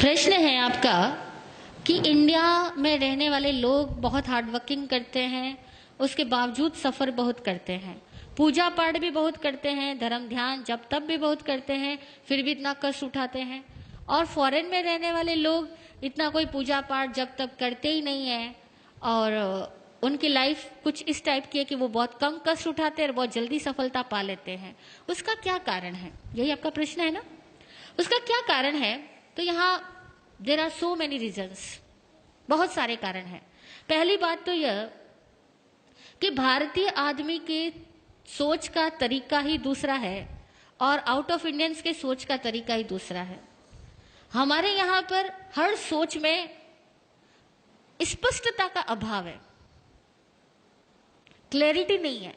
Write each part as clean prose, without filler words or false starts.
प्रश्न है आपका कि इंडिया में रहने वाले लोग बहुत हार्ड वर्किंग करते हैं, उसके बावजूद सफ़र बहुत करते हैं, पूजा पाठ भी बहुत करते हैं, धर्म ध्यान जब तब भी बहुत करते हैं, फिर भी इतना कष्ट उठाते हैं। और फॉरेन में रहने वाले लोग इतना कोई पूजा पाठ जब तब करते ही नहीं है और उनकी लाइफ कुछ इस टाइप की है कि वो बहुत कम कष्ट उठाते हैं और बहुत जल्दी सफलता पा लेते हैं। उसका क्या कारण है? यही आपका प्रश्न है ना। उसका क्या कारण है? तो यहाँ there are so many reasons, बहुत सारे कारण हैं। पहली बात तो यह कि भारतीय आदमी के सोच का तरीका ही दूसरा है और आउट ऑफ इंडियंस के सोच का तरीका ही दूसरा है। हमारे यहाँ पर हर सोच में स्पष्टता का अभाव है, क्लैरिटी नहीं है।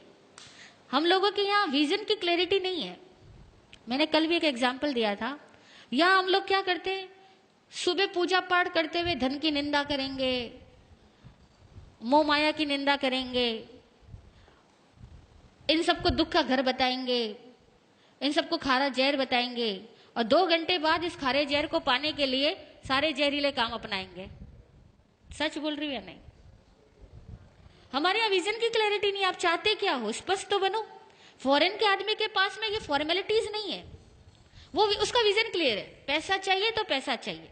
हम लोगों के यहाँ विजन की क्लैरिटी नहीं है। मैंने कल भी एक एग्जाम्पल दिया था। यहाँ हम लोग क्या करते हैं, सुबह पूजा पाठ करते हुए धन की निंदा करेंगे, मोह माया की निंदा करेंगे, इन सबको दुख का घर बताएंगे, इन सबको खारा जहर बताएंगे और 2 घंटे बाद इस खारे जहर को पाने के लिए सारे जहरीले काम अपनाएंगे। सच बोल रही हूं या नहीं? हमारे यहाँ विजन की क्लैरिटी नहीं। आप चाहते क्या हो, स्पष्ट तो बनो। फॉरेन के आदमी के पास में ये फॉर्मेलिटीज नहीं है, वो उसका विजन क्लियर है। पैसा चाहिए तो पैसा चाहिए।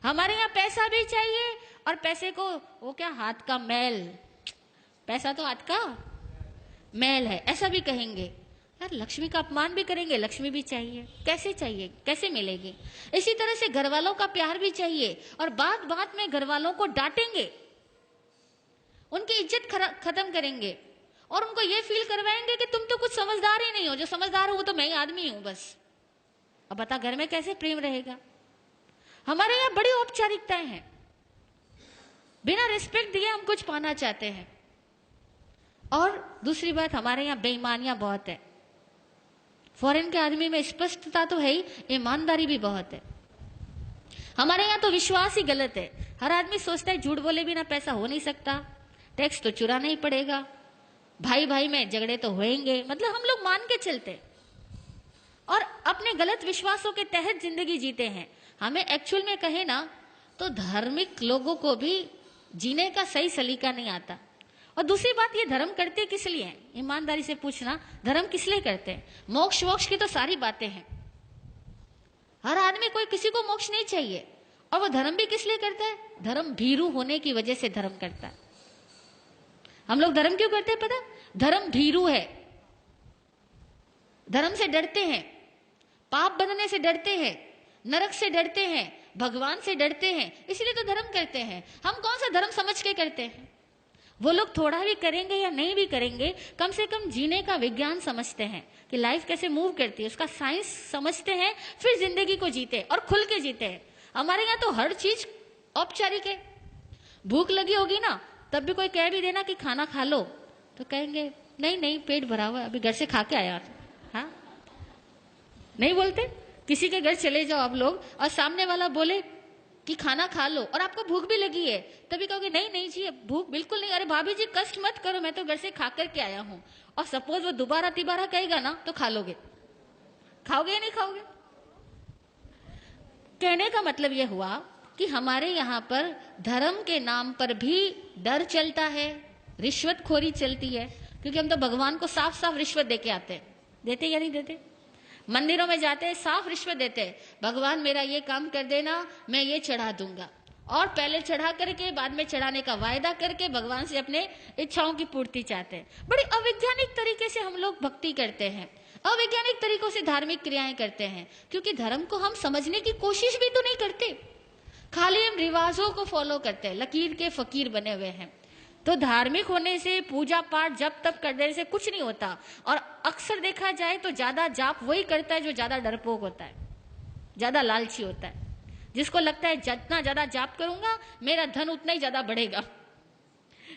हमारे यहाँ पैसा भी चाहिए और पैसे को वो क्या, हाथ का मैल, पैसा तो हाथ का मैल है, ऐसा भी कहेंगे। यार लक्ष्मी का अपमान भी करेंगे, लक्ष्मी भी चाहिए। कैसे चाहिए, कैसे मिलेगी? इसी तरह से घर वालों का प्यार भी चाहिए और बात बात में घर वालों को डांटेंगे, उनकी इज्जत खत्म करेंगे और उनको ये फील करवाएंगे कि तुम तो कुछ समझदार ही नहीं हो, जो समझदार हो वो तो मैं ही आदमी हूं बस। अब बता घर में कैसे प्रेम रहेगा? हमारे यहाँ बड़ी औपचारिकताएं हैं, बिना रिस्पेक्ट दिए हम कुछ पाना चाहते हैं। और दूसरी बात, हमारे यहाँ बेईमानियां बहुत है। फॉरेन के आदमी में स्पष्टता तो है ही, ईमानदारी भी बहुत है। हमारे यहाँ तो विश्वास ही गलत है। हर आदमी सोचता है झूठ बोले बिना पैसा हो नहीं सकता, टैक्स तो चुराना ही पड़ेगा, भाई भाई में झगड़े तो होंगे, मतलब हम लोग मान के चलते और अपने गलत विश्वासों के तहत जिंदगी जीते हैं। हमें एक्चुअल में कहे ना तो धार्मिक लोगों को भी जीने का सही सलीका नहीं आता। और दूसरी बात, ये धर्म करते किस लिए हैं? ईमानदारी से पूछना, धर्म किस लिए करते हैं? मोक्ष वोक्ष की तो सारी बातें हैं। हर आदमी, कोई किसी को मोक्ष नहीं चाहिए। और वो धर्म भी किस लिए करता है? धर्म भीरू होने की वजह से धर्म करता है। हम लोग धर्म क्यों करते हैं पता? धर्म भीरू है, धर्म से डरते हैं, पाप बनने से डरते हैं, नरक से डरते हैं, भगवान से डरते हैं, इसलिए तो धर्म करते हैं। हम कौन सा धर्म समझ के करते हैं? वो लोग थोड़ा भी करेंगे या नहीं भी करेंगे, कम से कम जीने का विज्ञान समझते हैं कि लाइफ कैसे मूव करती है, उसका साइंस समझते हैं, फिर जिंदगी को जीते और खुल के जीते हैं। हमारे यहाँ तो हर चीज औपचारिक है। भूख लगी होगी ना, तब भी कोई कह भी देना कि खाना खा लो तो कहेंगे नहीं नहीं पेट भरा हुआ, अभी घर से खा के आया। हाँ, नहीं बोलते? किसी के घर चले जाओ आप लोग और सामने वाला बोले कि खाना खा लो और आपको भूख भी लगी है, तभी कहोगे नहीं नहीं जी भूख बिल्कुल नहीं, अरे भाभी जी कष्ट मत करो, मैं तो घर से खा करके आया हूं। और सपोज वो दोबारा तिबारा कहेगा ना तो खा लोगे। खाओगे या नहीं खाओगे? कहने का मतलब यह हुआ कि हमारे यहाँ पर धर्म के नाम पर भी डर चलता है, रिश्वतखोरी चलती है, क्योंकि हम तो भगवान को साफ साफ रिश्वत देके आते हैं। देते या नहीं देते? मंदिरों में जाते हैं, साफ रिश्वत देते हैं, भगवान मेरा ये काम कर देना, मैं ये चढ़ा दूंगा। और पहले चढ़ा करके बाद में चढ़ाने का वायदा करके भगवान से अपने इच्छाओं की पूर्ति चाहते हैं। बड़े अवैज्ञानिक तरीके से हम लोग भक्ति करते हैं, अवैज्ञानिक तरीकों से धार्मिक क्रियाएं करते हैं, क्योंकि धर्म को हम समझने की कोशिश भी तो नहीं करते, खाली हम रिवाजों को फॉलो करते हैं, लकीर के फकीर बने हुए हैं। तो धार्मिक होने से, पूजा पाठ जब तब करने से कुछ नहीं होता। और अक्सर देखा जाए तो ज्यादा जाप वही करता है जो ज्यादा डरपोक होता है, ज्यादा लालची होता है, जिसको लगता है जितना ज्यादा जाप करूंगा मेरा धन उतना ही ज्यादा बढ़ेगा,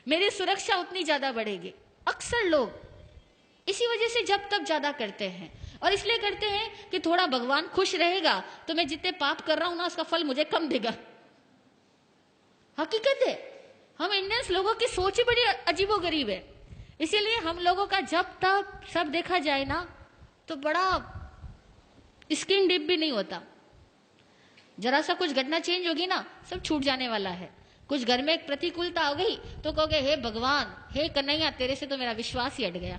मेरी सुरक्षा उतनी ज्यादा बढ़ेगी। अक्सर लोग इसी वजह से जब तब ज्यादा करते हैं और इसलिए करते हैं कि थोड़ा भगवान खुश रहेगा तो मैं जितने पाप कर रहा हूं ना उसका फल मुझे कम देगा। हकीकत है, हम इंडियंस लोगों की सोच ही बड़ी अजीबोगरीब है। इसीलिए हम लोगों का जब तब सब देखा जाए ना तो बड़ा स्किन डीप भी नहीं होता। जरा सा कुछ घटना चेंज होगी ना, सब छूट जाने वाला है। कुछ घर में एक प्रतिकूलता हो गई तो कहोगे हे भगवान, हे कन्हैया, तेरे से तो मेरा विश्वास ही हट गया,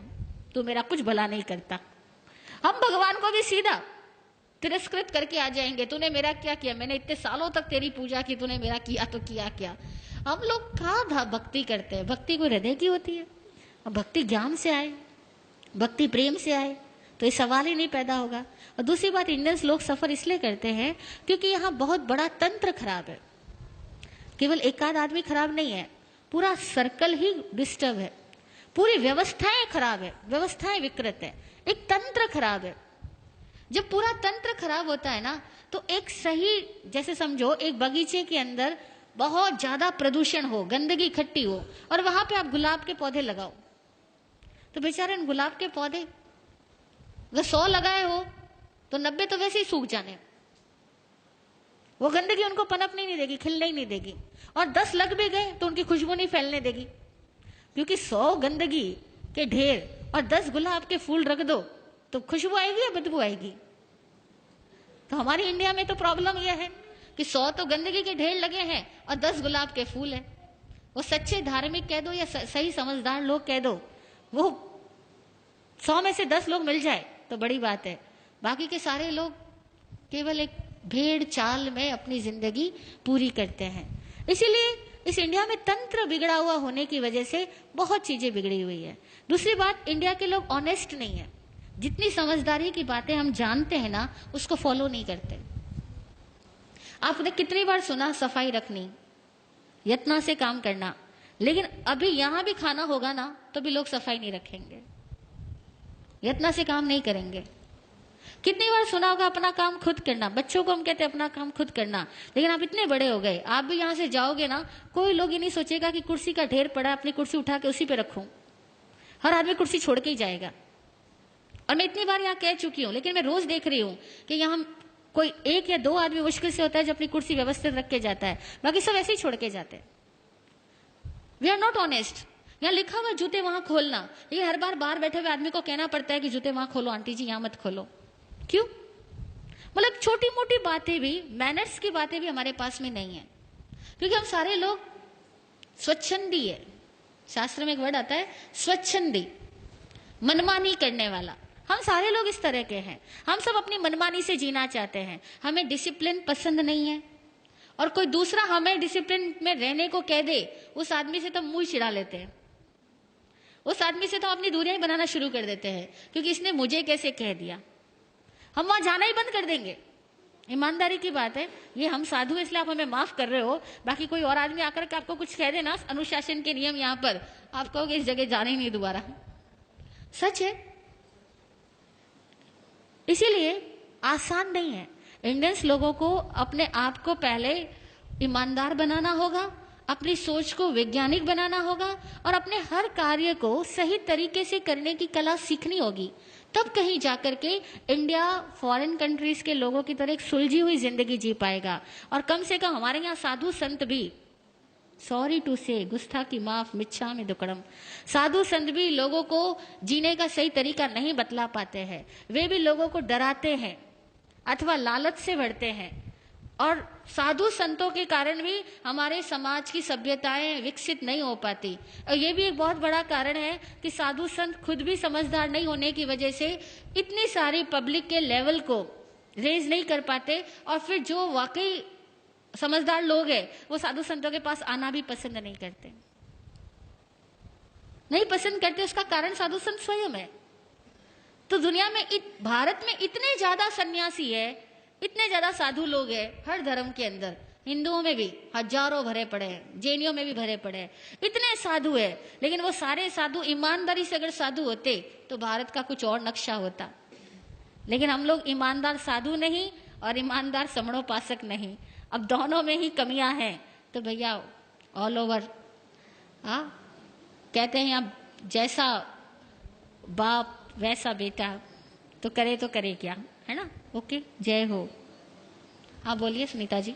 तू मेरा कुछ भला नहीं करता। हम भगवान को भी सीधा तिरस्कृत करके आ जाएंगे, तूने मेरा क्या किया, मैंने इतने सालों तक तेरी पूजा की, तूने मेरा किया तो किया क्या। हम लोग कहाँ भक्ति करते हैं। भक्ति कोई हृदय की होती है। भक्ति ज्ञान से आए, भक्ति प्रेम से आए तो ये सवाल ही नहीं पैदा होगा। और दूसरी बात, इंडियंस लोग सफर इसलिए करते हैं क्योंकि यहाँ बहुत बड़ा तंत्र खराब है। केवल एक आध आदमी खराब नहीं है, पूरा सर्कल ही डिस्टर्ब है, पूरी व्यवस्थाएं खराब है, व्यवस्थाएं विकृत है, एक तंत्र खराब है। जब पूरा तंत्र खराब होता है ना, तो एक सही, जैसे समझो एक बगीचे के अंदर बहुत ज्यादा प्रदूषण हो, गंदगी इकट्ठी हो, और वहां पे आप गुलाब के पौधे लगाओ, तो बेचारे गुलाब के पौधे अगर 100 लगाए हो तो 90 तो वैसे ही सूख जाने। वो गंदगी उनको पनपने नहीं देगी, खिलने ही नहीं देगी। और 10 लग भी गए तो उनकी खुशबू नहीं फैलने देगी, क्योंकि 100 गंदगी के ढेर और 10 गुलाब के फूल रख दो तो खुशबू आएगी या बदबू आएगी। तो हमारी इंडिया में तो प्रॉब्लम यह है कि 100 तो गंदगी के ढेर लगे हैं और 10 गुलाब के फूल हैं। वो सच्चे धार्मिक कह दो या सही समझदार लोग कह दो, वो 100 में से 10 लोग मिल जाए तो बड़ी बात है। बाकी के सारे लोग केवल एक भेड़ चाल में अपनी जिंदगी पूरी करते हैं। इसीलिए इस इंडिया में तंत्र बिगड़ा हुआ होने की वजह से बहुत चीजें बिगड़ी हुई है। दूसरी बात, इंडिया के लोग ऑनेस्ट नहीं है। जितनी समझदारी की बातें हम जानते हैं ना, उसको फॉलो नहीं करते। आपने कितनी बार सुना सफाई रखनी, यत्न से काम करना, लेकिन अभी यहां भी खाना होगा ना तो भी लोग सफाई नहीं रखेंगे, यत्न से काम नहीं करेंगे। कितनी बार सुना होगा अपना काम खुद करना। बच्चों को हम कहते हैं अपना काम खुद करना, लेकिन आप इतने बड़े हो गए, आप भी यहां से जाओगे ना, कोई लोग ये नहीं सोचेगा कि कुर्सी का ढेर पड़ा, अपनी कुर्सी उठा के उसी पे रखूं। हर आदमी कुर्सी छोड़ के ही जाएगा। और मैं इतनी बार यहाँ कह चुकी हूं, लेकिन मैं रोज देख रही हूं कि यहाँ कोई 1 या 2 आदमी मुश्किल से होता है जो अपनी कुर्सी व्यवस्थित रख के जाता है, बाकी सब ऐसे ही छोड़ के जाते हैं। We are not honest. यहाँ लिखा हुआ जूते वहां खोलना, ये हर बार बाहर बैठे हुए आदमी को कहना पड़ता है कि जूते वहां खोलो, आंटी जी यहाँ मत खोलो। क्यों? मतलब छोटी मोटी बातें भी, मैनर्स की बातें भी हमारे पास में नहीं है, क्योंकि हम सारे लोग स्वच्छंदी है। शास्त्र में एक वर्ड आता है स्वच्छंदी, मनमानी करने वाला। हम सारे लोग इस तरह के हैं। हम सब अपनी मनमानी से जीना चाहते हैं। हमें डिसिप्लिन पसंद नहीं है, और कोई दूसरा हमें डिसिप्लिन में रहने को कह दे, उस आदमी से तो मुंह चिढ़ा लेते हैं। उस आदमी से तो अपनी दूरियां बनाना शुरू कर देते हैं, क्योंकि इसने मुझे कैसे कह दिया। हम वहां जाना ही बंद कर देंगे। ईमानदारी की बात है, ये हम साधु इसलिए आप हमें माफ कर रहे हो, बाकी कोई और आदमी आकर के आपको कुछ कह देना, अनुशासन के नियम यहाँ पर, आप कहोगे इस जगह जाना ही नहीं दोबारा। सच है। इसीलिए आसान नहीं है। इंडियंस लोगों को अपने आप को पहले ईमानदार बनाना होगा, अपनी सोच को वैज्ञानिक बनाना होगा, और अपने हर कार्य को सही तरीके से करने की कला सीखनी होगी। तब कहीं जाकर के इंडिया फॉरेन कंट्रीज के लोगों की तरह एक सुलझी हुई जिंदगी जी पाएगा। और कम से कम हमारे यहाँ साधु संत भी, सॉरी टू से, गुस्ताखी माफ, मिच्छामि दुक्कडम, साधु संत भी लोगों को जीने का सही तरीका नहीं बतला पाते हैं। वे भी लोगों को डराते हैं अथवा लालच से भरते हैं, और साधु संतों के कारण भी हमारे समाज की सभ्यताएं विकसित नहीं हो पाती। और ये भी एक बहुत बड़ा कारण है कि साधु संत खुद भी समझदार नहीं होने की वजह से इतनी सारी पब्लिक के लेवल को रेज नहीं कर पाते, और फिर जो वाकई समझदार लोग हैं वो साधु संतों के पास आना भी पसंद नहीं करते। नहीं पसंद करते, उसका कारण साधु संत स्वयं है। तो दुनिया में भारत में इतने ज्यादा सन्यासी है, इतने ज्यादा साधु लोग हैं हर धर्म के अंदर। हिंदुओं में भी हजारों भरे पड़े हैं, जैनियों में भी भरे पड़े हैं, इतने साधु है। लेकिन वो सारे साधु ईमानदारी से अगर साधु होते तो भारत का कुछ और नक्शा होता। लेकिन हम लोग ईमानदार साधु नहीं और ईमानदार समणोपासक नहीं, अब दोनों में ही कमियां हैं। तो भैया ऑल ओवर कहते हैं आप जैसा बाप वैसा बेटा, तो करे क्या, है ना। ओके, जय हो। हाँ बोलिए सुनीता जी।